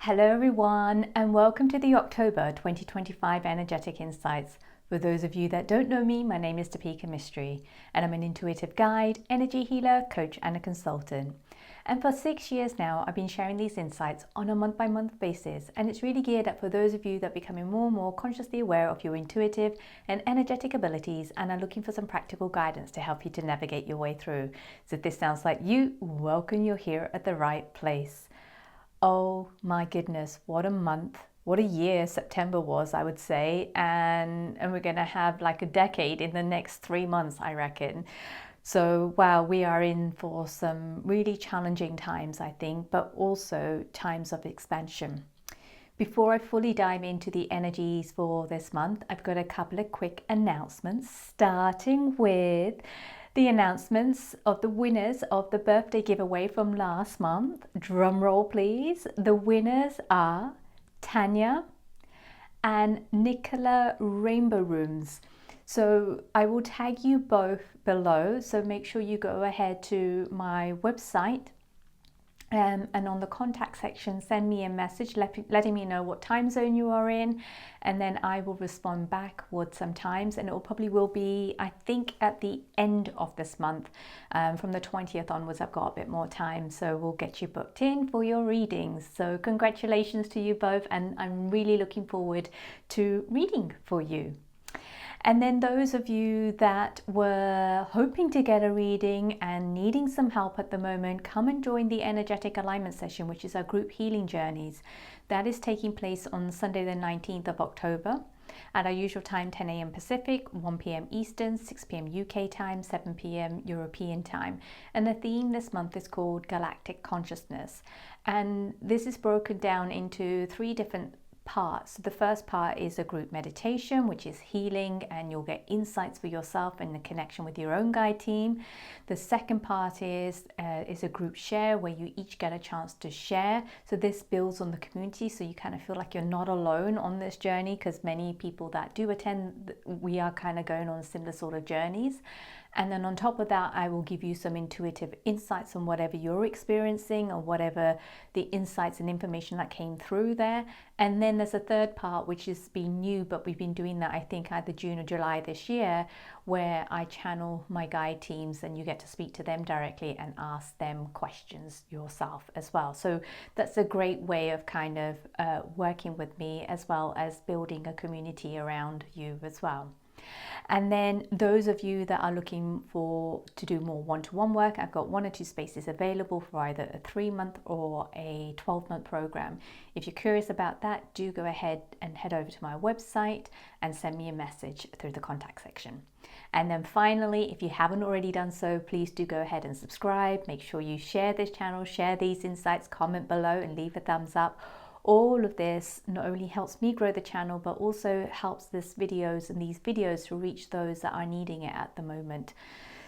Hello everyone, and welcome to the October 2025 Energetic Insights. For those of you that don't know me, my name is Topeka Mystery, and I'm an intuitive guide, energy healer, coach, and a consultant. And for 6 years now, I've been sharing these insights on a month-by-month basis, and it's really geared up for those of you that are becoming more and more consciously aware of your intuitive and energetic abilities and are looking for some practical guidance to help you to navigate your way through. So if this sounds like you, welcome, you're here at the right place. Oh my goodness, what a month, what a year September was, I would say. And we're going to have like a decade in the next 3 months, I reckon. So, wow, we are in for some really challenging times, I think, but also times of expansion. Before I fully dive into the energies for this month, I've got a couple of quick announcements, starting with the announcements of the winners of the birthday giveaway from last month. Drum roll, please. The winners are Tanya and Nicola Rainbow Rooms. So I will tag you both below. So make sure you go ahead to my website and on the contact section, send me a message letting me know what time zone you are in, and then I will respond back with some times, and it will be, I think, at the end of this month. From the 20th onwards, I've got a bit more time, so we'll get you booked in for your readings. So congratulations to you both, and I'm really looking forward to reading for you. And then those of you that were hoping to get a reading and needing some help at the moment, come and join the energetic alignment session, which is our group healing journeys. That is taking place on Sunday the 19th of October at our usual time, 10 a.m. Pacific, 1 p.m. Eastern, 6 p.m. UK time, 7 p.m. European time. And the theme this month is called Galactic Consciousness. And this is broken down into 3 different parts. The first part is a group meditation, which is healing, and you'll get insights for yourself and the connection with your own guide team. The second part is a group share where you each get a chance to share. So this builds on the community, so you kind of feel like you're not alone on this journey, because many people that do attend, we are kind of going on similar sort of journeys. And then on top of that, I will give you some intuitive insights on whatever you're experiencing or whatever the insights and information that came through there. And then there's a third part, which has been new, but we've been doing that, I think, either June or July this year, where I channel my guide teams and you get to speak to them directly and ask them questions yourself as well. So that's a great way of kind of working with me, as well as building a community around you as well. And then those of you that are looking to do more one-to-one work, I've got 1 or 2 spaces available for either a 3-month or a 12-month program. If you're curious about that, do go ahead and head over to my website and send me a message through the contact section. And then finally, if you haven't already done so, please do go ahead and subscribe. Make sure you share this channel, share these insights, comment below and leave a thumbs up. All of this not only helps me grow the channel, but also helps these videos to reach those that are needing it at the moment.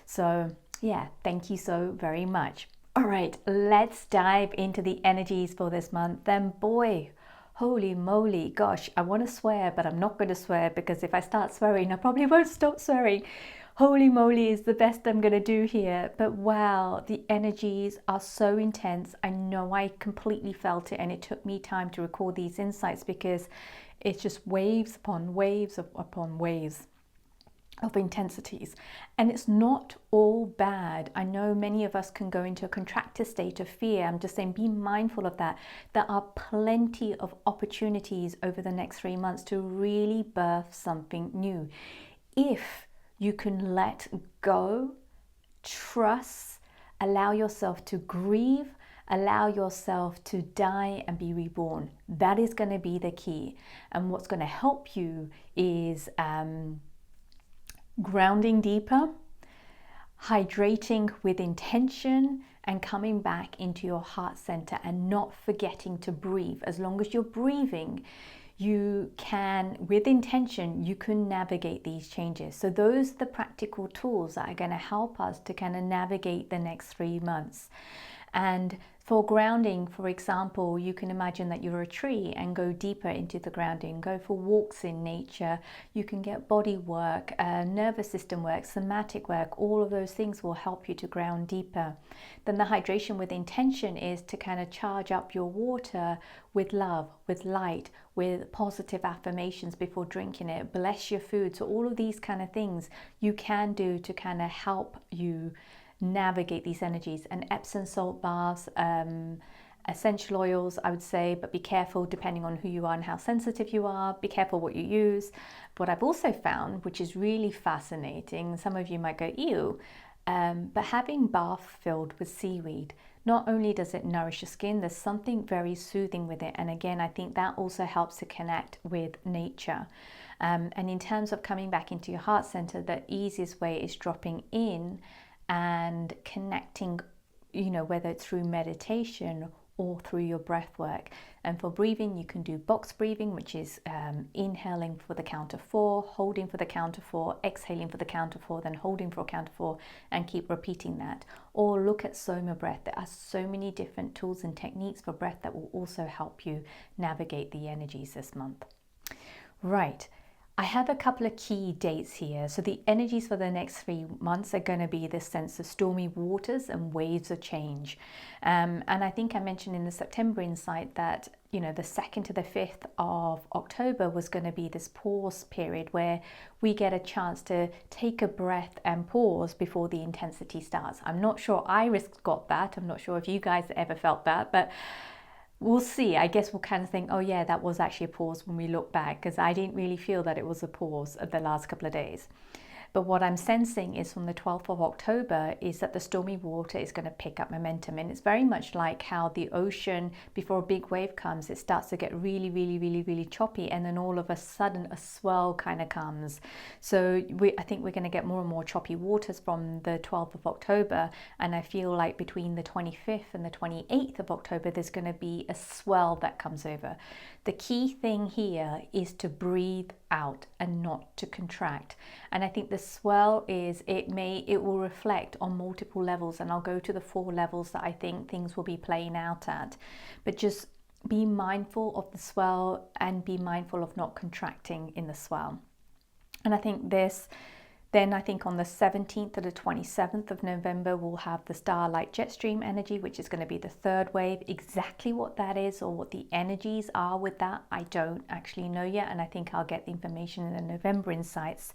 So yeah, thank you so very much. All right, let's dive into the energies for this month. Then boy, holy moly, gosh, I want to swear, but I'm not going to swear, because if I start swearing, I probably won't stop swearing. Holy moly is the best I'm going to do here. But wow, the energies are so intense. I know I completely felt it, and it took me time to record these insights, because it's just waves upon waves upon waves of intensities. And it's not all bad. I know many of us can go into a contracted state of fear. I'm just saying, be mindful of that. There are plenty of opportunities over the next 3 months to really birth something new. If you can let go, trust, allow yourself to grieve, allow yourself to die and be reborn. That is going to be the key. And what's going to help you is grounding deeper, hydrating with intention, and coming back into your heart center and not forgetting to breathe. As long as you're breathing, you can, with intention, you can navigate these changes. So those are the practical tools that are going to help us to kind of navigate the next 3 months. And For grounding, for example, you can imagine that you're a tree and go deeper into the grounding. Go for walks in nature. You can get body work, nervous system work, somatic work. All of those things will help you to ground deeper. Then the hydration with intention is to kind of charge up your water with love, with light, with positive affirmations before drinking it. Bless your food. So all of these kind of things you can do to kind of help you navigate these energies. And Epsom salt baths, essential oils, I would say, but be careful depending on who you are and how sensitive you are. Be careful what you use. What I've also found, which is really fascinating, some of you might go, ew, but having bath filled with seaweed, not only does it nourish your skin, there's something very soothing with it. And again, I think that also helps to connect with nature. And in terms of coming back into your heart center, the easiest way is dropping in and connecting, whether it's through meditation or through your breath work. And for breathing, you can do box breathing, which is inhaling for the count of 4, holding for the count of 4, exhaling for the count of 4, then holding for a count of 4, and keep repeating that. Or look at Soma breath. There are so many different tools and techniques for breath that will also help you navigate the energies this month. Right. I have a couple of key dates here. So the energies for the next 3 months are going to be this sense of stormy waters and waves of change. And I think I mentioned in the September insight that, the 2nd to the 5th of October was going to be this pause period where we get a chance to take a breath and pause before the intensity starts. I'm not sure Iris got that. I'm not sure if you guys ever felt that, but we'll see. I guess we'll kind of think, oh yeah, that was actually a pause when we look back, because I didn't really feel that it was a pause of the last couple of days. But what I'm sensing is from the 12th of October is that the stormy water is going to pick up momentum. And it's very much like how the ocean, before a big wave comes, it starts to get really, really, really, really choppy. And then all of a sudden a swell kind of comes. So I think we're going to get more and more choppy waters from the 12th of October. And I feel like between the 25th and the 28th of October, there's going to be a swell that comes over. The key thing here is to breathe out and not to contract. And I think the swell is, it will reflect on multiple levels, and I'll go to the 4 levels that I think things will be playing out at. But just be mindful of the swell and be mindful of not contracting in the swell. And I think then I think on the 17th to the 27th of November, we'll have the Starlight Jet Stream energy, which is going to be the 3rd wave. Exactly what that is or what the energies are with that, I don't actually know yet. And I think I'll get the information in the November insights.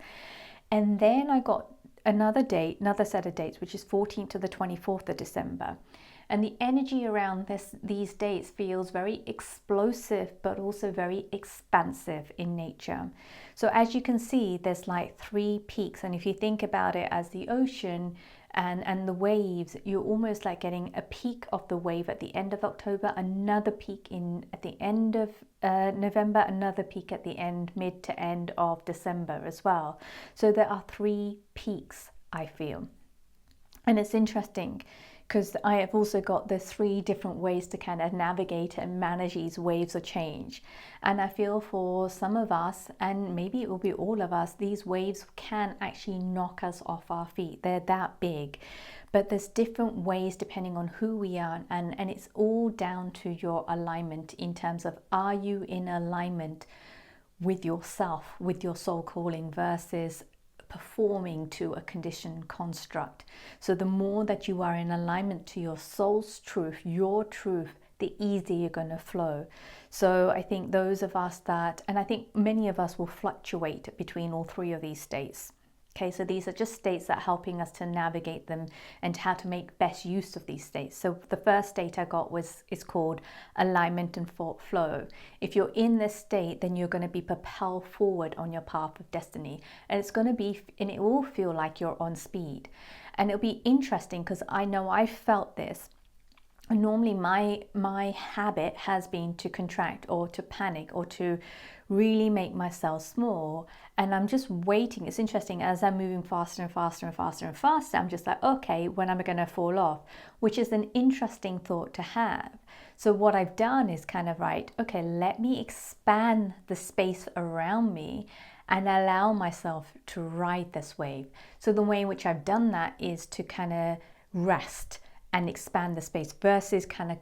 And then I got another set of dates, which is 14th to the 24th of December. And the energy around these dates feels very explosive, but also very expansive in nature. So as you can see, there's like 3 peaks. And if you think about it as the ocean and the waves, you're almost like getting a peak of the wave at the end of October, another peak at the end of November, another peak at the mid to end of December as well. So there are 3 peaks, I feel. And it's interesting, because I have also got the 3 different ways to kind of navigate and manage these waves of change. And I feel for some of us, and maybe it will be all of us, these waves can actually knock us off our feet. They're that big. But there's different ways depending on who we are, and it's all down to your alignment in terms of, are you in alignment with yourself, with your soul calling, versus performing to a conditioned construct. So the more that you are in alignment to your soul's truth, your truth, the easier you're going to flow. So I think those of us that, and I think many of us will fluctuate between all 3 of these states. Okay, so these are just states that are helping us to navigate them and how to make best use of these states. So the first state I got is called alignment and flow. If you're in this state, then you're going to be propelled forward on your path of destiny. And it will feel like you're on speed. And it'll be interesting because I know I felt this. And normally my habit has been to contract or to panic or to really make myself small, and I'm just waiting. It's interesting, as I'm moving faster and faster and faster and faster, I'm just like, okay, when am I going to fall off? Which is an interesting thought to have. So what I've done is kind of, right, okay, let me expand the space around me and allow myself to ride this wave. So the way in which I've done that is to kind of rest and expand the space, versus kind of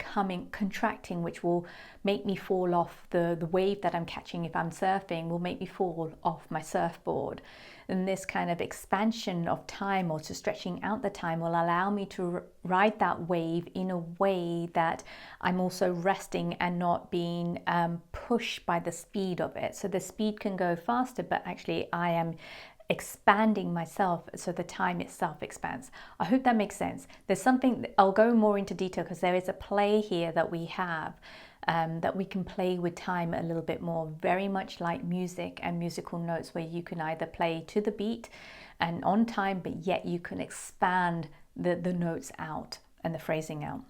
contracting, which will make me fall off the wave that I'm catching. If I'm surfing, will make me fall off my surfboard. And this kind of expansion of time, or to stretching out the time, will allow me to ride that wave in a way that I'm also resting and not being pushed by the speed of it. So the speed can go faster, but actually I am expanding myself, so the time itself expands. I hope that makes sense. There's something, I'll go more into detail, because there is a play here that we have, that we can play with time a little bit more, very much like music and musical notes, where you can either play to the beat and on time, but yet you can expand the notes out and the phrasing out.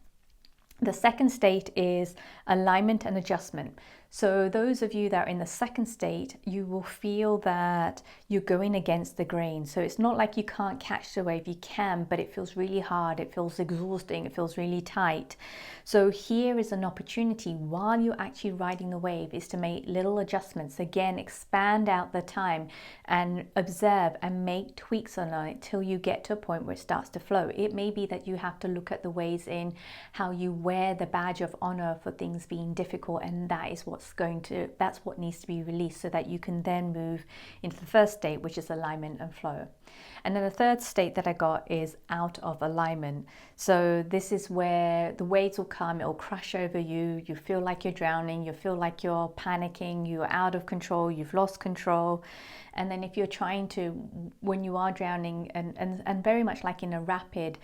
The second state is alignment and adjustment. So those of you that are in the second state, you will feel that you're going against the grain. So it's not like you can't catch the wave, you can, but it feels really hard, it feels exhausting, it feels really tight. So here is an opportunity, while you're actually riding the wave, is to make little adjustments. Again, expand out the time and observe and make tweaks on it till you get to a point where it starts to flow. It may be that you have to look at the ways in how you wear the badge of honor for things being difficult, and that is that's what needs to be released, so that you can then move into the first state, which is alignment and flow. And then the third state that I got is out of alignment. So this is where the waves will come, it will crash over you, you feel like you're drowning, you feel like you're panicking, you're out of control, you've lost control. And then if you're trying to, when you are drowning, and very much like in a rapid,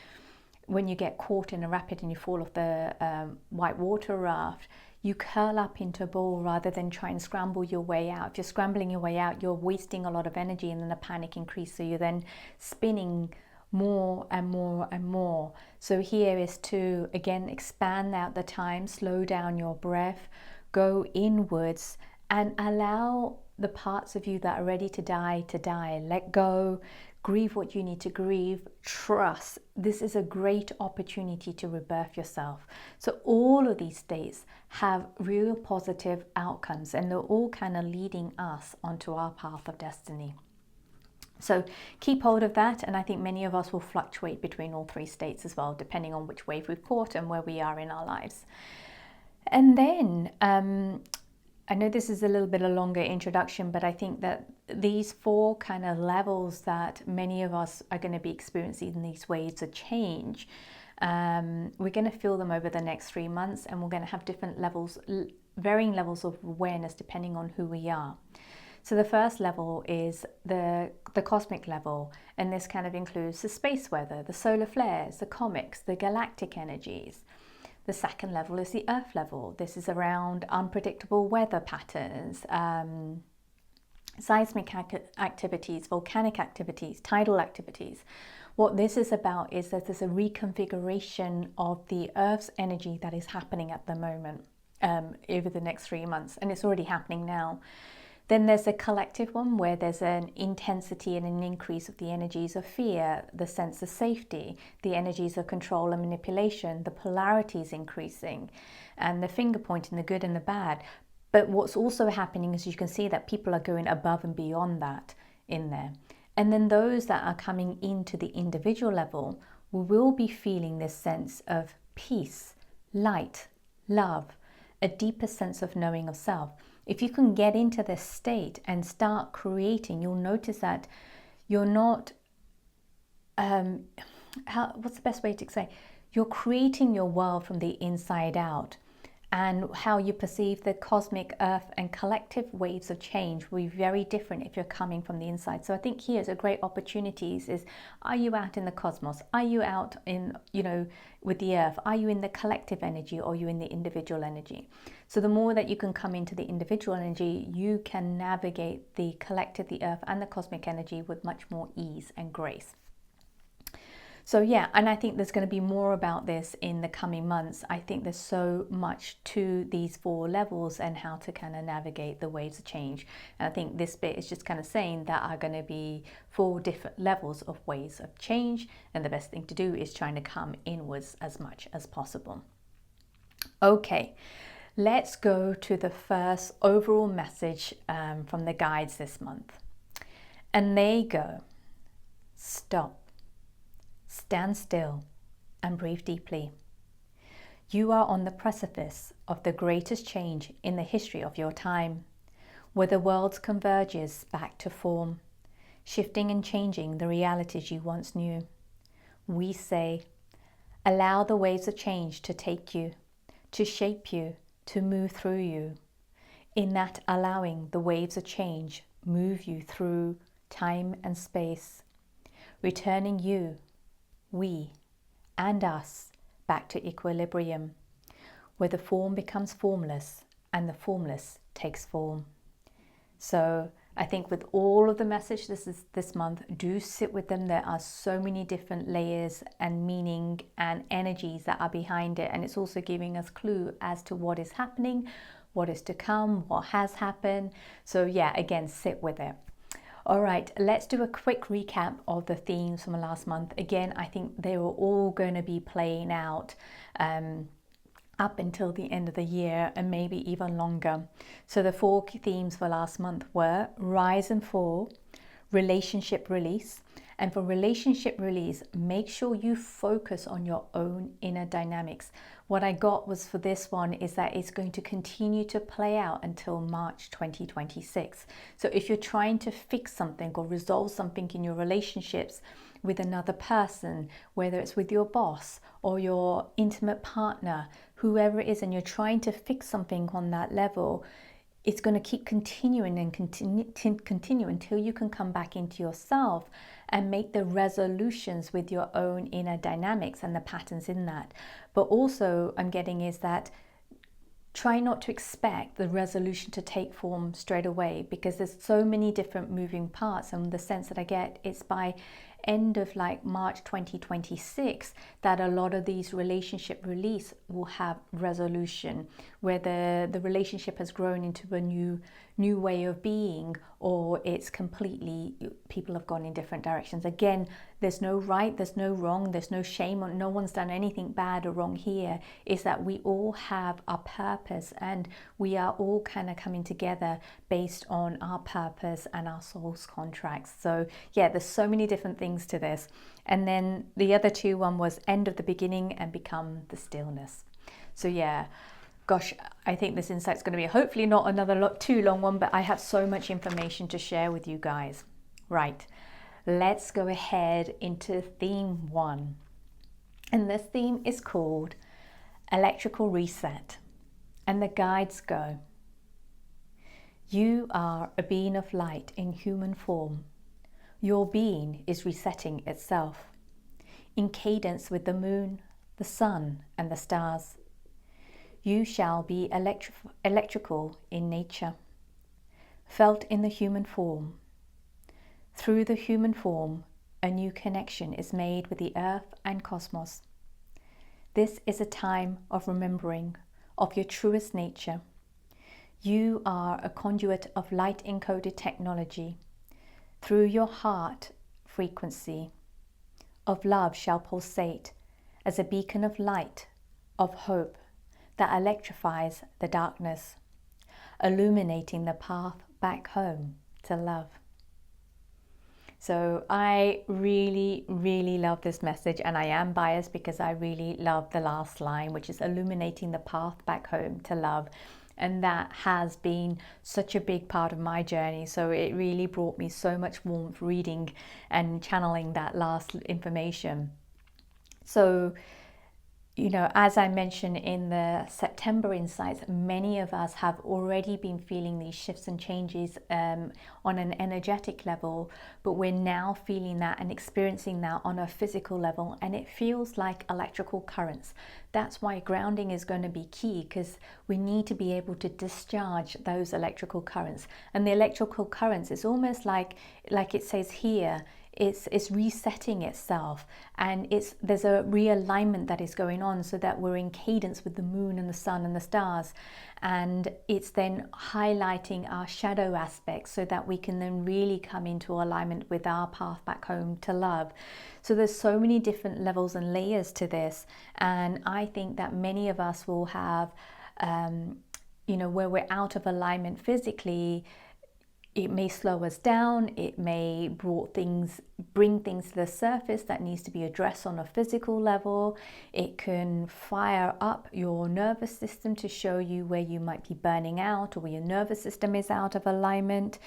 when you get caught in a rapid and you fall off the white water raft, you curl up into a ball rather than try and scramble your way out. If you're scrambling your way out, you're wasting a lot of energy, and then the panic increases. So you're then spinning more and more and more. So here is to, again, expand out the time, slow down your breath, go inwards, and allow the parts of you that are ready to die. Let go. Grieve what you need to grieve. Trust. This is a great opportunity to rebirth yourself. So all of these states have real positive outcomes, and they're all kind of leading us onto our path of destiny. So keep hold of that, and I think many of us will fluctuate between all three states as well, depending on which wave we've caught and where we are in our lives. And then I know this is a little bit a longer introduction, but I think that these four kind of levels that many of us are going to be experiencing in these waves of change, we're going to feel them over the next 3 months, and we're going to have different levels, varying levels of awareness depending on who we are. So the first level is the cosmic level, and this kind of includes the space weather, the solar flares, the comets, the galactic energies. The second level is the earth level. This is around unpredictable weather patterns, seismic activities, volcanic activities, tidal activities. What this is about is that there's a reconfiguration of the Earth's energy that is happening at the moment over the next 3 months, and it's already happening now. Then there's a collective one where there's an intensity and an increase of the energies of fear, the sense of safety, the energies of control and manipulation, the polarities increasing, and the finger pointing, the good and the bad. But what's also happening is you can see that people are going above and beyond that in there. And then those that are coming into the individual level will be feeling this sense of peace, light, love, a deeper sense of knowing of self. If you can get into this state and start creating, you'll notice that you're not, what's the best way to say? You're creating your world from the inside out. And how you perceive the cosmic, earth and collective waves of change will be very different if you're coming from the inside. So I think here's a great opportunities is, are you out in the cosmos? Are you out in, with the earth? Are you in the collective energy, or are you in the individual energy? So the more that you can come into the individual energy, you can navigate the collective, the earth and the cosmic energy with much more ease and grace. So yeah, and I think there's going to be more about this in the coming months. I think there's so much to these four levels and how to kind of navigate the waves of change. And I think this bit is just kind of saying that are going to be 4 different levels of waves of change. And the best thing to do is trying to come inwards as much as possible. Okay, let's go to the first overall message from the guides this month. And they go, stop. Stand still and breathe deeply. You are on the precipice of the greatest change in the history of your time, where the world converges back to form, shifting and changing the realities you once knew. We say, allow the waves of change to take you, to shape you, to move through you. In that allowing the waves of change move you through time and space, returning you, we, and us back to equilibrium, where the form becomes formless and the formless takes form. So I think with all of the message this month, do sit with them. There are so many different layers and meaning and energies that are behind it. And it's also giving us clue as to what is happening, what is to come, what has happened. So yeah, again, sit with it. All right, let's do a quick recap of the themes from last month. Again, I think they were all going to be playing out up until the end of the year and maybe even longer. So the 4 key themes for last month were rise and fall, relationship release. And for relationship release, make sure you focus on your own inner dynamics. What I got was for this one is that it's going to continue to play out until March 2026. So if you're trying to fix something or resolve something in your relationships with another person, whether it's with your boss or your intimate partner, whoever it is, and you're trying to fix something on that level, it's going to keep continuing and continue until you can come back into yourself and make the resolutions with your own inner dynamics and the patterns in that. But also I'm getting is that try not to expect the resolution to take form straight away, because there's so many different moving parts, and the sense that I get it's by end of like March 2026 that a lot of these relationship release will have resolution, where the relationship has grown into a new way of being, or it's completely, people have gone in different directions. Again, there's no right, there's no wrong, there's no shame, no one's done anything bad or wrong here. Is that we all have our purpose, and we are all kind of coming together based on our purpose and our soul's contracts. So yeah, there's so many different things to this. And then the other one was end of the beginning and become the stillness. So yeah, gosh, I think this insight's going to be hopefully not another too long one, but I have so much information to share with you guys. Right, let's go ahead into theme 1. And this theme is called Electrical Reset. And the guides go, you are a being of light in human form. Your being is resetting itself in cadence with the moon, the sun, and the stars. You shall be electrical in nature, felt in the human form. Through the human form, a new connection is made with the earth and cosmos. This is a time of remembering of your truest nature. You are a conduit of light-encoded technology. Through your heart frequency of love shall pulsate as a beacon of light, of hope, that electrifies the darkness, illuminating the path back home to love. So I really, really love this message, and I am biased because I really love the last line, which is illuminating the path back home to love. And that has been such a big part of my journey. So it really brought me so much warmth reading and channeling that last information. So, you know, as I mentioned in the September insights, many of us have already been feeling these shifts and changes on an energetic level, but we're now feeling that and experiencing that on a physical level, and it feels like electrical currents. That's why grounding is going to be key, because we need to be able to discharge those electrical currents. And the electrical currents is almost like it says here, it's resetting itself, and there's a realignment that is going on, so that we're in cadence with the moon and the sun and the stars, and it's then highlighting our shadow aspects so that we can then really come into alignment with our path back home to love. So there's so many different levels and layers to this, and I think that many of us will have where we're out of alignment physically, It may slow us down, it may bring things to the surface that needs to be addressed on a physical level. It can fire up your nervous system to show you where you might be burning out or where your nervous system is out of alignment.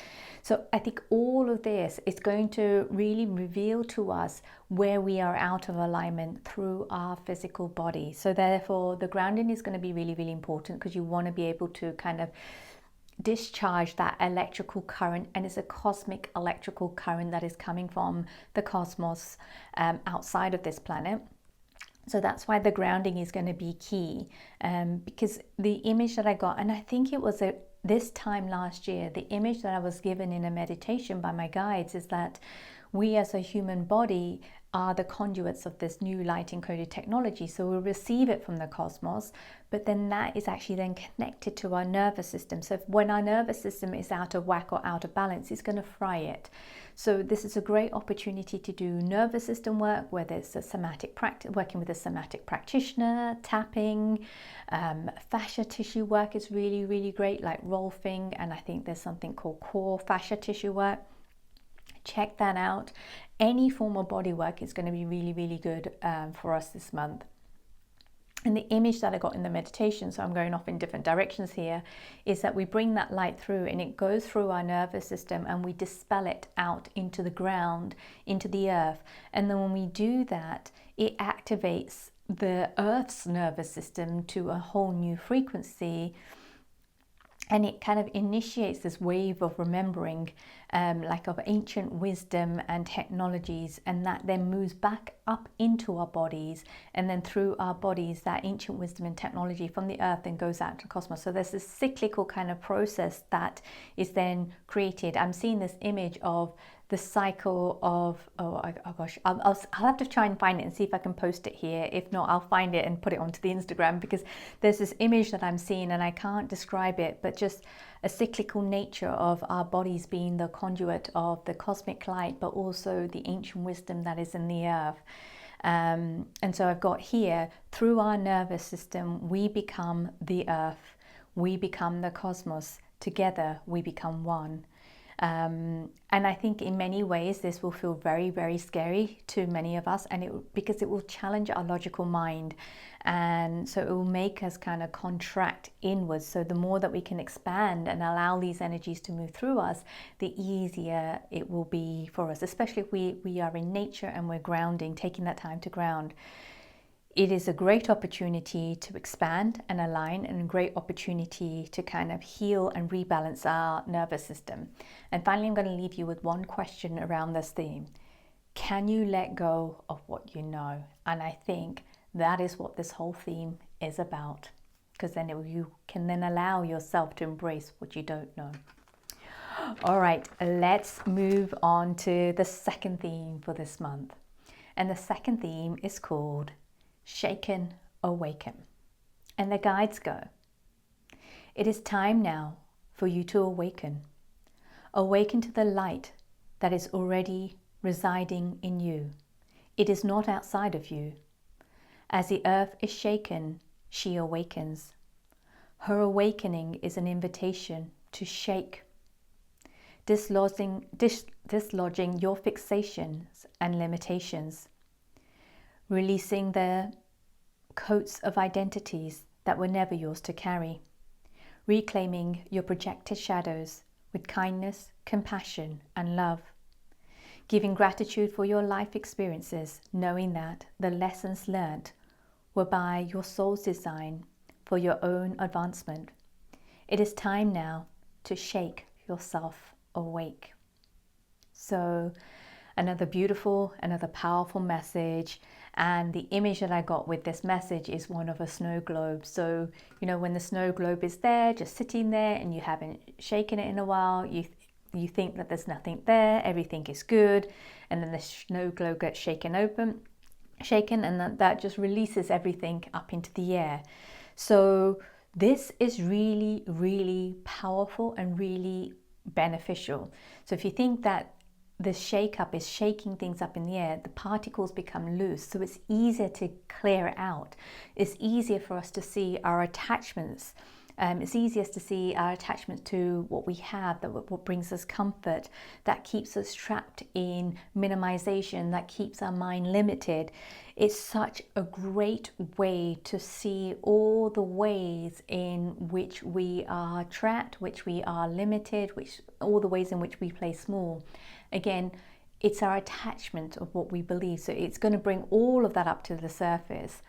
So I think all of this is going to really reveal to us where we are out of alignment through our physical body. So therefore, the grounding is going to be really, really important, because you want to be able to kind of discharge that electrical current, and it's a cosmic electrical current that is coming from the cosmos outside of this planet. So that's why the grounding is going to be key, because the image that I got, and I think it was this time last year, the image that I was given in a meditation by my guides is that we as a human body are the conduits of this new light encoded technology. So we'll receive it from the cosmos, but then that is actually then connected to our nervous system. So when our nervous system is out of whack or out of balance, it's going to fry it. So this is a great opportunity to do nervous system work, whether it's a somatic practice, working with a somatic practitioner, tapping, fascia tissue work is really, really great, like rolfing, and I think there's something called core fascia tissue work. Check that out. Any form of body work is going to be really, really good for us this month. And the image that I got in the meditation, so I'm going off in different directions here, is that we bring that light through and it goes through our nervous system and we dispel it out into the ground, into the earth. And then when we do that, it activates the earth's nervous system to a whole new frequency. And it kind of initiates this wave of remembering, like of ancient wisdom and technologies, and that then moves back up into our bodies, and then through our bodies, that ancient wisdom and technology from the earth then goes out to the cosmos. So there's this cyclical kind of process that is then created. I'm seeing this image of the cycle of, oh gosh, I'll have to try and find it and see if I can post it here. If not, I'll find it and put it onto the Instagram, because there's this image that I'm seeing and I can't describe it, but just a cyclical nature of our bodies being the conduit of the cosmic light, but also the ancient wisdom that is in the earth. And so I've got here, through our nervous system, we become the earth, we become the cosmos, together we become one. And I think in many ways this will feel very, very scary to many of us, and because it will challenge our logical mind, and so it will make us kind of contract inwards. So the more that we can expand and allow these energies to move through us, the easier it will be for us, especially if we are in nature and we're grounding, taking that time to ground. It is a great opportunity to expand and align, and a great opportunity to kind of heal and rebalance our nervous system. And finally, I'm going to leave you with one question around this theme. Can you let go of what you know? And I think that is what this whole theme is about, because then you can then allow yourself to embrace what you don't know. All right, let's move on to the second theme for this month. And the second theme is called Shaken, Awaken. And the guides go, it is time now for you to awaken. Awaken to the light that is already residing in you. It is not outside of you. As the earth is shaken, she awakens. Her awakening is an invitation to shake, dislodging your fixations and limitations, releasing the coats of identities that were never yours to carry, reclaiming your projected shadows with kindness, compassion, and love, giving gratitude for your life experiences, knowing that the lessons learned were by your soul's design for your own advancement. It is time now to shake yourself awake. So another beautiful, another powerful message. And the image that I got with this message is one of a snow globe. So, you know, when the snow globe is there, just sitting there, and you haven't shaken it in a while, you think that there's nothing there, everything is good, and then the snow globe gets shaken, and that just releases everything up into the air. So this is really, really powerful and really beneficial. So if you think that the shake up is shaking things up in the air, the particles become loose, so it's easier to clear it out. It's easier for us to see our attachments It's easiest to see our attachments to what we have, that what brings us comfort, that keeps us trapped in minimization, that keeps our mind limited. It's such a great way to see all the ways in which we are trapped, which we are limited, all the ways in which we play small. Again, it's our attachment of what we believe. So it's going to bring all of that up to the surface.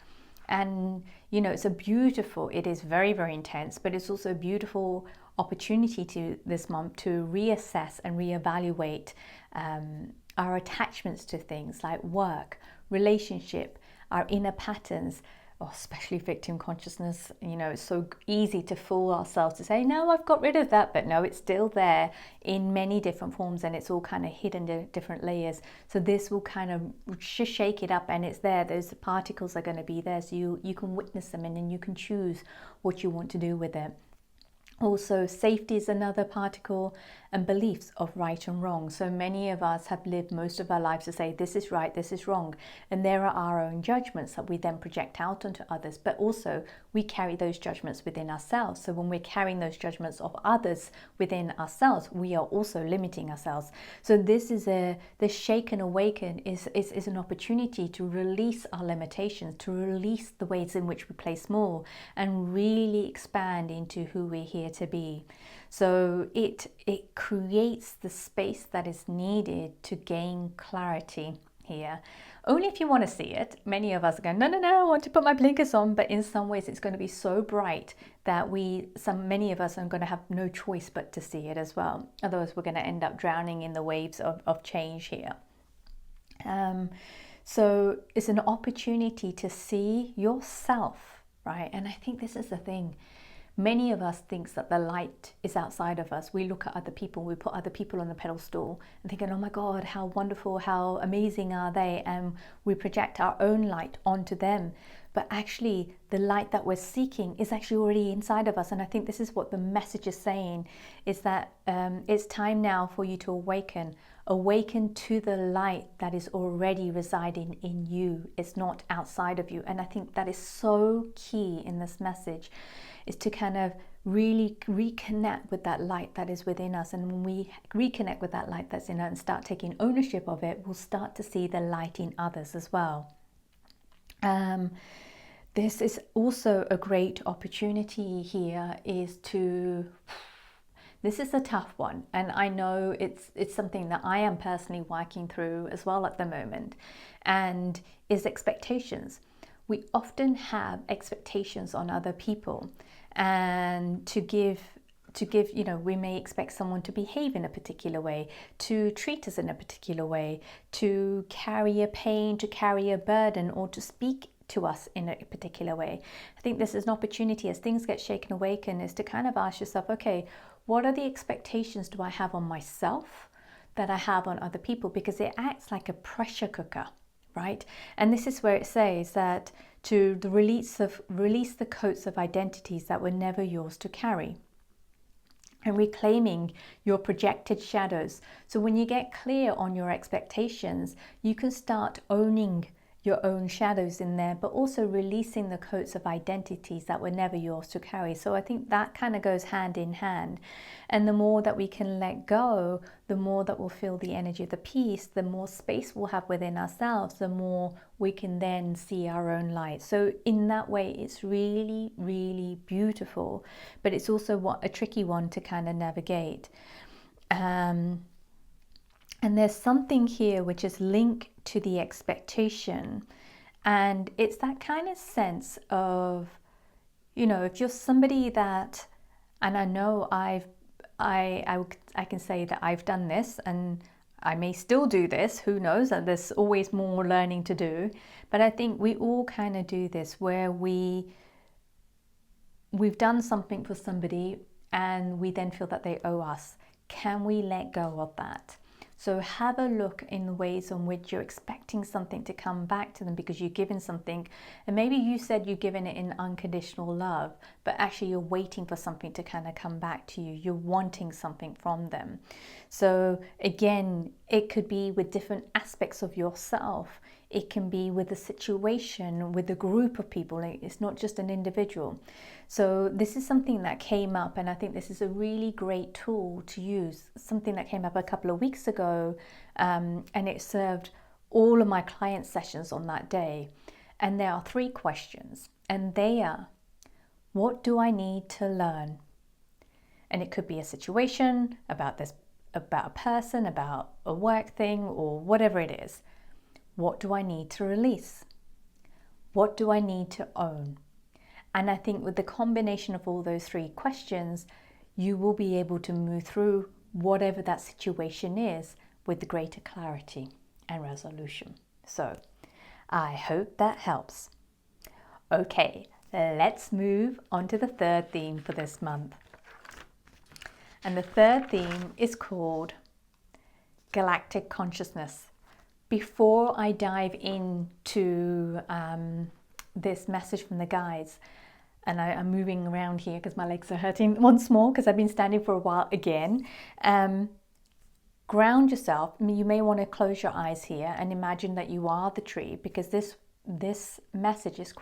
And, you know, it is very, very intense, but it's also a beautiful opportunity to this month to reassess and reevaluate our attachments to things like work, relationship, our inner patterns, or especially victim consciousness. You know, it's so easy to fool ourselves to say, no, I've got rid of that, but no, it's still there in many different forms, and it's all kind of hidden in different layers. So this will kind of shake it up, and it's there. Those particles are going to be there, so you can witness them, and then you can choose what you want to do with it. Also, safety is another particle, and beliefs of right and wrong. So many of us have lived most of our lives to say this is right, this is wrong, and there are our own judgments that we then project out onto others, but also we carry those judgments within ourselves. So when we're carrying those judgments of others within ourselves, we are also limiting ourselves. So this shake and awaken is an opportunity to release our limitations, to release the ways in which we play small, and really expand into who we're here to be. So it creates the space that is needed to gain clarity here. Only if you want to see it. Many of us are going, no, I want to put my blinkers on. But in some ways, it's going to be so bright that many of us are going to have no choice but to see it as well. Otherwise, we're going to end up drowning in the waves of change here. So it's an opportunity to see yourself, right? And I think this is the thing. Many of us think that the light is outside of us. We look at other people, we put other people on the pedestal and thinking, oh my God, how wonderful, how amazing are they? And we project our own light onto them. But actually, the light that we're seeking is actually already inside of us. And I think this is what the message is saying, is that it's time now for you to awaken. Awaken to the light that is already residing in you. It's not outside of you. And I think that is so key in this message, is to kind of really reconnect with that light that is within us. And when we reconnect with that light that's in us and start taking ownership of it, we'll start to see the light in others as well. This is also a great opportunity here, this is a tough one, and I know it's something that I am personally working through as well at the moment, and is expectations. We often have expectations on other people, and to give, you know, we may expect someone to behave in a particular way, to treat us in a particular way, to carry a pain, to carry a burden, or to speak to us in a particular way. I think this is an opportunity as things get shaken awaken, is to kind of ask yourself, okay, what are the expectations do I have on myself that I have on other people? Because it acts like a pressure cooker, right? And this is where it says that to release the coats of identities that were never yours to carry, and reclaiming your projected shadows. So when you get clear on your expectations, you can start owning your own shadows in there, but also releasing the coats of identities that were never yours to carry. So I think that kind of goes hand in hand. And the more that we can let go, the more that we'll feel the energy of the peace, the more space we'll have within ourselves, the more we can then see our own light. So in that way, it's really, really beautiful, but it's also a tricky one to kind of navigate. And there's something here which is linked to the expectation, and it's that kind of sense of, you know, if you're somebody that, and I know I can say that I've done this, and I may still do this, who knows, and there's always more learning to do, but I think we all kind of do this, where we've done something for somebody and we then feel that they owe us. Can we let go of that? So have a look in the ways in which you're expecting something to come back to them because you've given something, and maybe you said you've given it in unconditional love, but actually you're waiting for something to kind of come back to you. You're wanting something from them. So again, it could be with different aspects of yourself. It can be with a situation, with a group of people. It's not just an individual. So this is something that came up, and I think this is a really great tool to use. Something that came up a couple of weeks ago, and it served all of my client sessions on that day. And there are 3 questions, and they are, what do I need to learn? And it could be a situation about a person, about a work thing, or whatever it is. What do I need to release? What do I need to own? And I think with the combination of all those 3 questions, you will be able to move through whatever that situation is with greater clarity and resolution. So I hope that helps. Okay, let's move on to the 3rd theme for this month. And the 3rd theme is called Galactic Consciousness. Before I dive into this message from the guides, and I'm moving around here because my legs are hurting once more because I've been standing for a while again. Ground yourself. You may want to close your eyes here and imagine that you are the tree, because this message is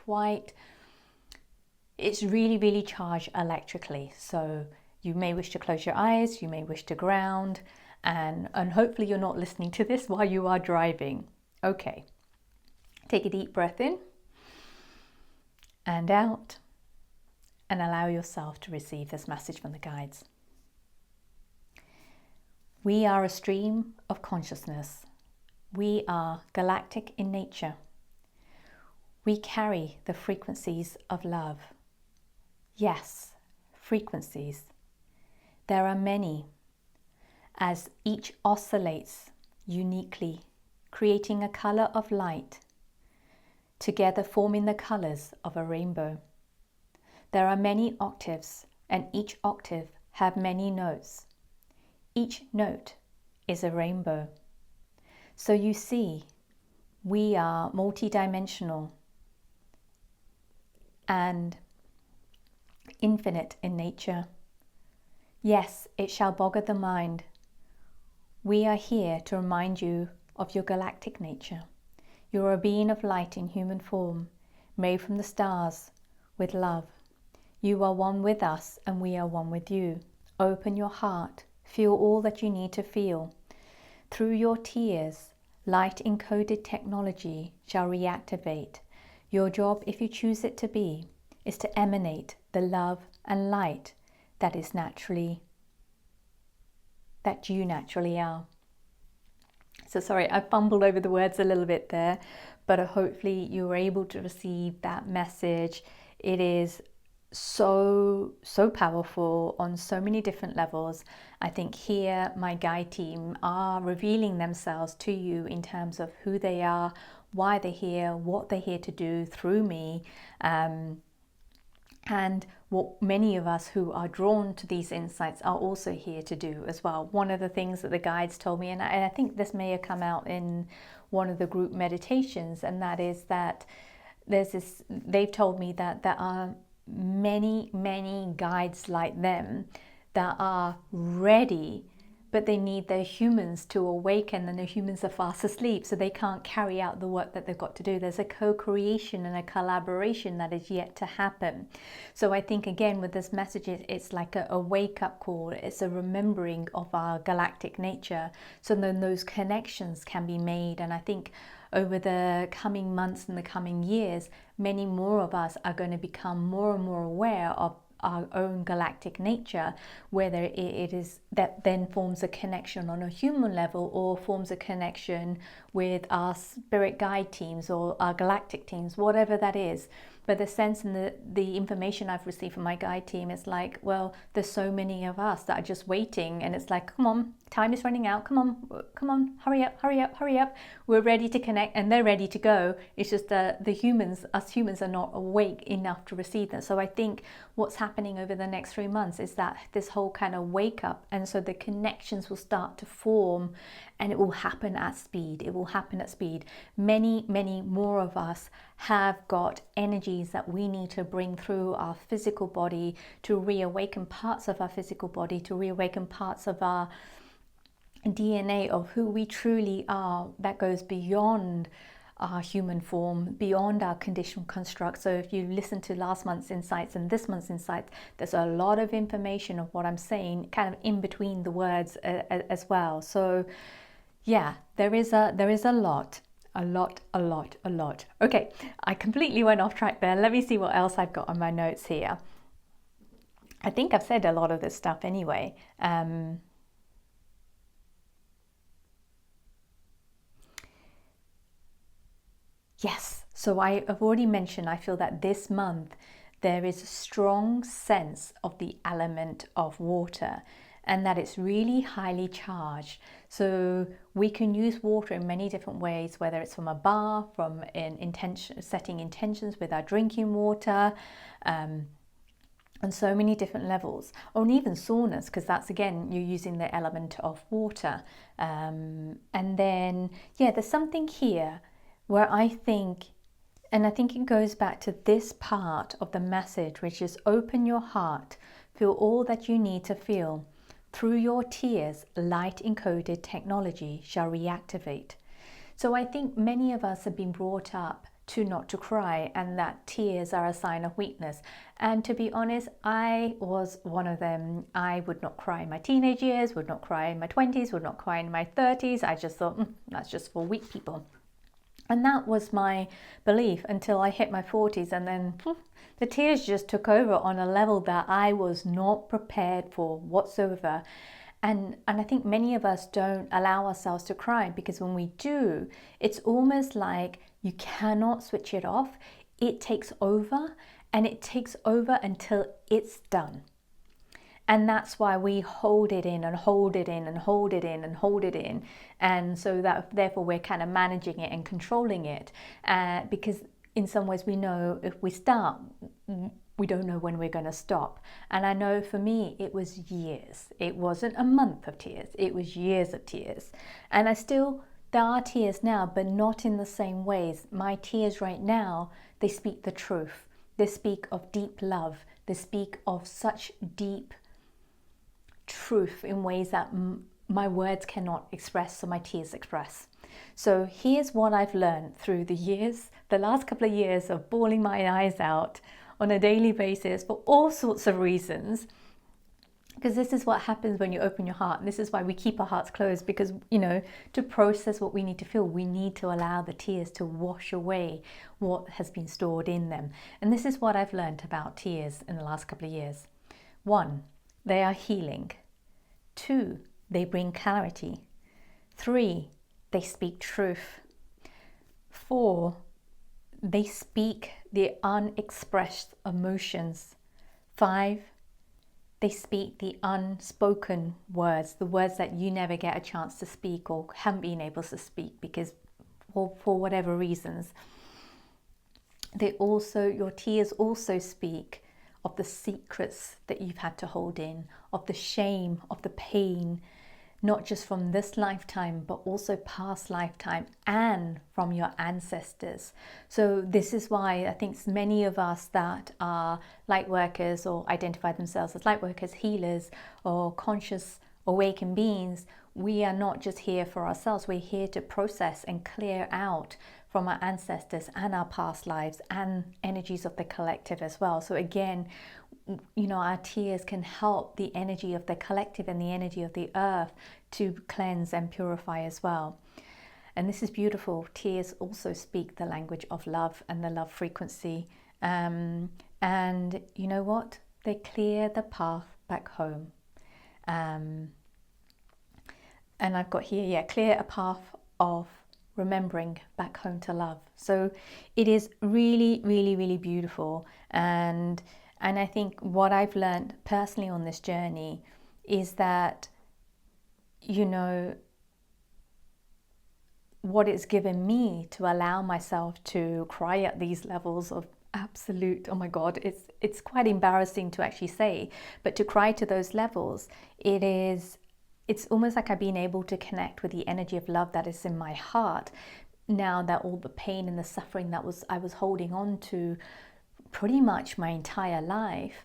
it's really, really charged electrically. So you may wish to close your eyes, you may wish to ground, and hopefully you're not listening to this while you are driving. Okay, take a deep breath in and out, and allow yourself to receive this message from the guides. We are a stream of consciousness. We are galactic in nature. We carry the frequencies of love. Yes, frequencies. There are many, as each oscillates uniquely, creating a color of light, together forming the colors of a rainbow. There are many octaves, and each octave have many notes. Each note is a rainbow. So you see, we are multidimensional and infinite in nature. Yes, it shall boggle the mind. We are here to remind you of your galactic nature. You are a being of light in human form, made from the stars with love. You are one with us, and we are one with you. Open your heart. Feel all that you need to feel. Through your tears, light-encoded technology shall reactivate. Your job, if you choose it to be, is to emanate the love and light that you naturally are. So sorry, I fumbled over the words a little bit there, but hopefully you were able to receive that message. It is so powerful on so many different levels. I think here my guide team are revealing themselves to you in terms of who they are, why they're here, what they're here to do through me, and what many of us who are drawn to these insights are also here to do as well. One of the things that the guides told me, and I think this may have come out in one of the group meditations, and that is that they've told me that there are many guides like them that are ready, but they need their humans to awaken, and the humans are fast asleep, so they can't carry out the work that they've got to do. There's a co-creation and a collaboration that is yet to happen. So I think again with this message, it's like a wake-up call. It's a remembering of our galactic nature, so then those connections can be made. And I think over the coming months and the coming years, many more of us are going to become more and more aware of our own galactic nature, whether it is that then forms a connection on a human level or forms a connection with our spirit guide teams or our galactic teams, whatever that is. But the sense and the information I've received from my guide team is like, well, there's so many of us that are just waiting, and it's like, come on, time is running out, come on, hurry up, we're ready to connect, and they're ready to go. It's just the humans, us humans, are not awake enough to receive them. So I think what's happening over the next 3 months is that this whole kind of wake up, and so the connections will start to form, and it will happen at speed. Many more of us have got energies that we need to bring through our physical body to reawaken parts of our physical body, to reawaken parts of our DNA of who we truly are, that goes beyond our human form, beyond our conditional construct. So if you listen to last month's insights and this month's insights, there's a lot of information of what I'm saying kind of in between the words as well. So yeah, there is a lot. Okay, I completely went off track there. Let me see what else I've got on my notes here. I think I've said a lot of this stuff anyway. Yes, so I've already mentioned, I feel that this month there is a strong sense of the element of water, and that it's really highly charged. So we can use water in many different ways, whether it's from a bath, from setting intentions with our drinking water, and so many different levels, or even saunas, because that's, again, you're using the element of water. And then, yeah, there's something here where I think it goes back to this part of the message, which is open your heart, feel all that you need to feel. Through your tears, light encoded technology shall reactivate. So I think many of us have been brought up to not to cry, and that tears are a sign of weakness. And to be honest, I was one of them. I would not cry in my teenage years, would not cry in my 20s, would not cry in my 30s. I just thought, that's just for weak people. And that was my belief until I hit my 40s, and then the tears just took over on a level that I was not prepared for whatsoever. And I think many of us don't allow ourselves to cry, because when we do, it's almost like you cannot switch it off. It takes over, and it takes over until it's done. And that's why we hold it in and hold it in and hold it in and hold it in. And so that therefore we're kind of managing it and controlling it, because in some ways we know if we start, we don't know when we're going to stop. And I know for me, it was years. It wasn't a month of tears. It was years of tears. And there are tears now, but not in the same ways. My tears right now, they speak the truth. They speak of deep love. They speak of such deep truth in ways that my words cannot express, so my tears express. So here's what I've learned through the last couple of years of bawling my eyes out on a daily basis for all sorts of reasons. Because this is what happens when you open your heart. And this is why we keep our hearts closed, because, to process what we need to feel, we need to allow the tears to wash away what has been stored in them. And this is what I've learned about tears in the last couple of years. 1, they are healing. 2, they bring clarity. 3, they speak truth. 4, they speak the unexpressed emotions. 5, they speak the unspoken words, the words that you never get a chance to speak or haven't been able to speak because for whatever reasons. Your tears also speak of the secrets that you've had to hold in, of the shame, of the pain, not just from this lifetime, but also past lifetime and from your ancestors. So this is why I think many of us that are light workers or identify themselves as light workers, healers, or conscious awakened beings, we are not just here for ourselves. We're here to process and clear out from our ancestors and our past lives and energies of the collective as well. So again, our tears can help the energy of the collective and the energy of the earth to cleanse and purify as well. And this is beautiful. Tears also speak the language of love and the love frequency. And you know what? They clear the path back home. And I've got here, clear a path of remembering back home to love. So it is really, really, really beautiful. And I think what I've learned personally on this journey is that, what it's given me to allow myself to cry at these levels of absolute, oh my God, it's quite embarrassing to actually say, but to cry to those levels, it's almost like I've been able to connect with the energy of love that is in my heart now that all the pain and the suffering that I was holding on to pretty much my entire life,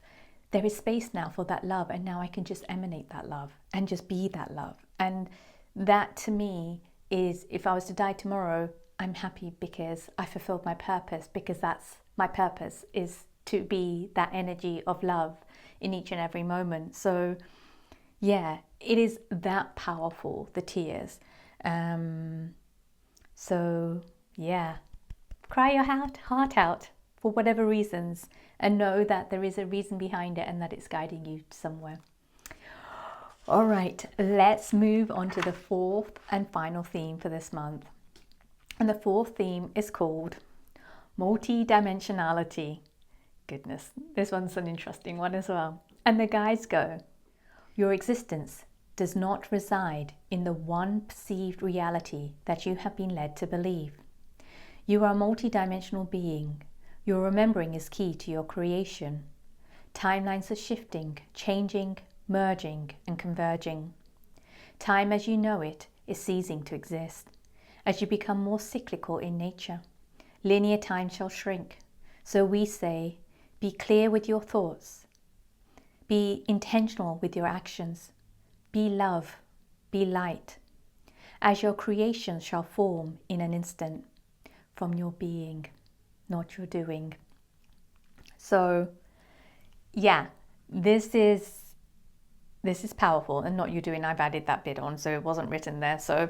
there is space now for that love, and now I can just emanate that love and just be that love. And that to me is, if I was to die tomorrow, I'm happy because I fulfilled my purpose, because that's my purpose, is to be that energy of love in each and every moment. So yeah, it is that powerful, the tears. So yeah, cry your heart out for whatever reasons, and know that there is a reason behind it and that it's guiding you somewhere. All right, let's move on to the fourth and final theme for this month. And the fourth theme is called Multidimensionality. Goodness, this one's an interesting one as well. And the guides go, your existence does not reside in the one perceived reality that you have been led to believe. You are a multidimensional being. Your remembering is key to your creation. Timelines are shifting, changing, merging, and converging. Time as you know it is ceasing to exist. As you become more cyclical in nature, linear time shall shrink. So we say, be clear with your thoughts. Be intentional with your actions. Be love. Be light. As your creation shall form in an instant from your being, not your doing. So yeah, this is powerful, and not you doing. I've added that bit on, so it wasn't written there. So,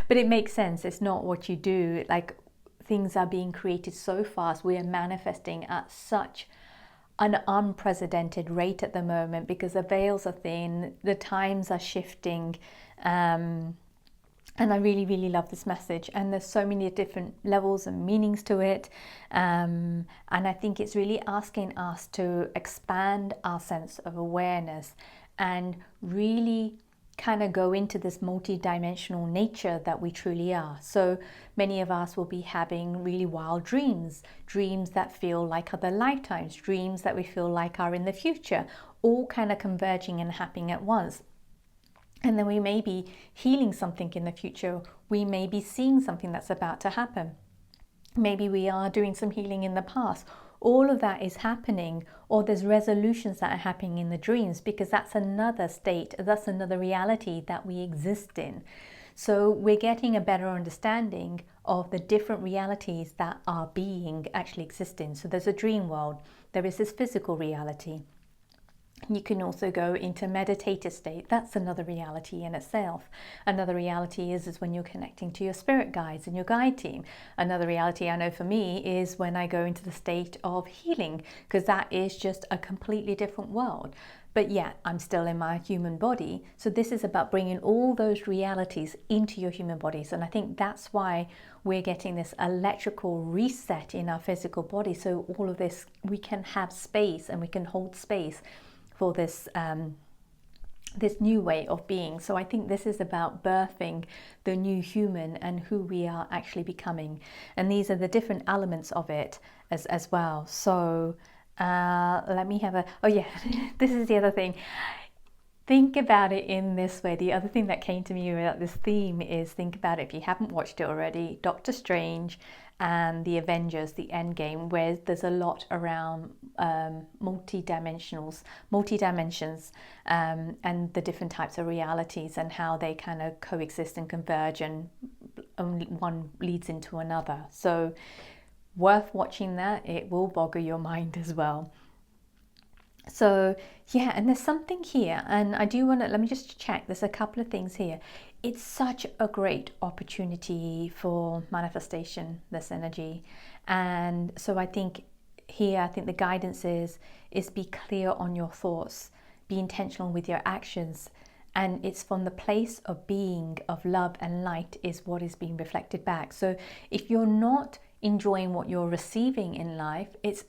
but it makes sense. It's not what you do. Like, things are being created so fast. We are manifesting at such an unprecedented rate at the moment because the veils are thin, the times are shifting. And I really, really love this message. And there's so many different levels and meanings to it. And I think it's really asking us to expand our sense of awareness and really kind of go into this multi-dimensional nature that we truly are. So many of us will be having really wild dreams that feel like other lifetimes, dreams that we feel like are in the future, all kind of converging and happening at once. And then we may be healing something in the future. We may be seeing something that's about to happen. Maybe we are doing some healing in the past. All of that is happening, or there's resolutions that are happening in the dreams, because that's another state, that's another reality that we exist in. So we're getting a better understanding of the different realities that our being actually exists in. So there's a dream world, there is this physical reality. You can also go into meditative state. That's another reality in itself. Another reality is when you're connecting to your spirit guides and your guide team. Another reality I know for me is when I go into the state of healing, because that is just a completely different world. But yet I'm still in my human body. So this is about bringing all those realities into your human bodies. And I think that's why we're getting this electrical reset in our physical body. So all of this, we can have space and we can hold space for this this new way of being. So I think this is about birthing the new human and who we are actually becoming. And these are the different elements of it as well. So let me have oh yeah, this is the other thing. Think about it in this way. The other thing that came to me about this theme is, think about it, if you haven't watched it already, Doctor Strange and the Avengers, the Endgame, where there's a lot around multi-dimensions, and the different types of realities and how they kind of coexist and converge, and only one leads into another. So worth watching that. It will boggle your mind as well. So yeah, and there's something here, and I do want to, let me just check, there's a couple of things here. It's such a great opportunity for manifestation, this energy. And so I think here, the guidance is be clear on your thoughts, be intentional with your actions, and it's from the place of being, of love and light is what is being reflected back. So if you're not enjoying what you're receiving in life, it's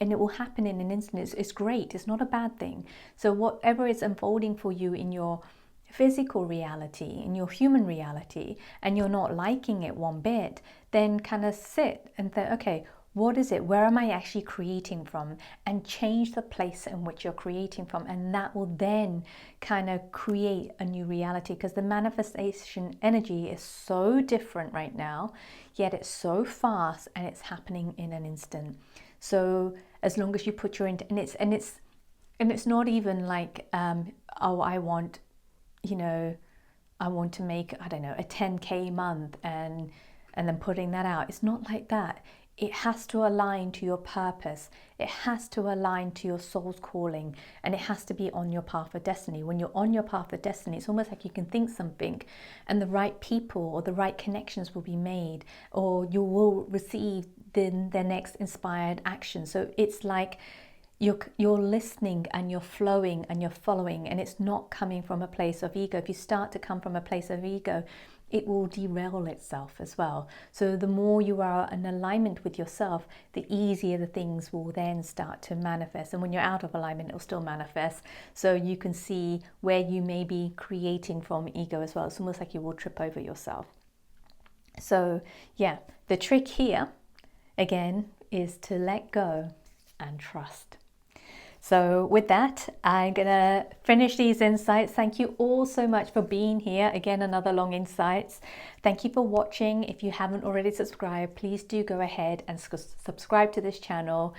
and it will happen in an instant. It's great. It's not a bad thing. So whatever is unfolding for you in your physical reality, in your human reality, and you're not liking it one bit, then kind of sit and think, okay, what is it? Where am I actually creating from? And change the place in which you're creating from. And that will then kind of create a new reality, because the manifestation energy is so different right now, yet it's so fast and it's happening in an instant. So as long as you put your and it's not even like oh, I want to make, I don't know, a 10K month and and then putting that out. It's not like that. It has to align to your purpose. It has to align to your soul's calling, and it has to be on your path of destiny. When you're on your path of destiny, it's almost like you can think something and the right people or the right connections will be made, or you will receive the next inspired action. So it's like you're listening and you're flowing and you're following, and it's not coming from a place of ego. If you start to come from a place of ego, it will derail itself as well. So the more you are in alignment with yourself, the easier the things will then start to manifest. And when you're out of alignment, it'll still manifest. So you can see where you may be creating from ego as well. It's almost like you will trip over yourself. So yeah, the trick here, again, is to let go and trust. So with that, I'm going to finish these insights. Thank you all so much for being here. Again, another long insights. Thank you for watching. If you haven't already subscribed, please do go ahead and subscribe to this channel.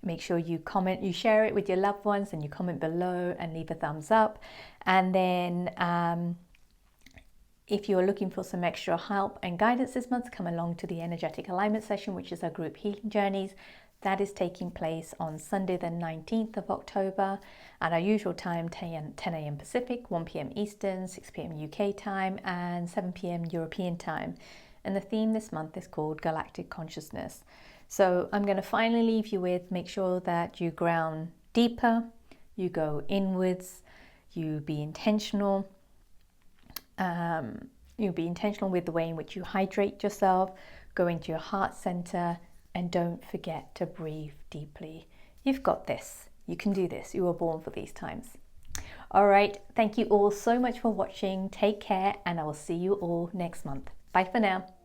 Make sure you comment, you share it with your loved ones, and you comment below and leave a thumbs up. And then if you're looking for some extra help and guidance this month, come along to the energetic alignment session, which is our group healing journeys. That is taking place on Sunday the 19th of October at our usual time, 10 a.m. Pacific, 1 p.m. Eastern, 6 p.m. UK time, and 7 p.m. European time. And the theme this month is called Galactic Consciousness. So I'm going to finally leave you with, make sure that you ground deeper, you go inwards, you be intentional. You be intentional with the way in which you hydrate yourself, go into your heart center, and don't forget to breathe deeply. You've got this. You can do this. You were born for these times. All right. Thank you all so much for watching. Take care, and I will see you all next month. Bye for now.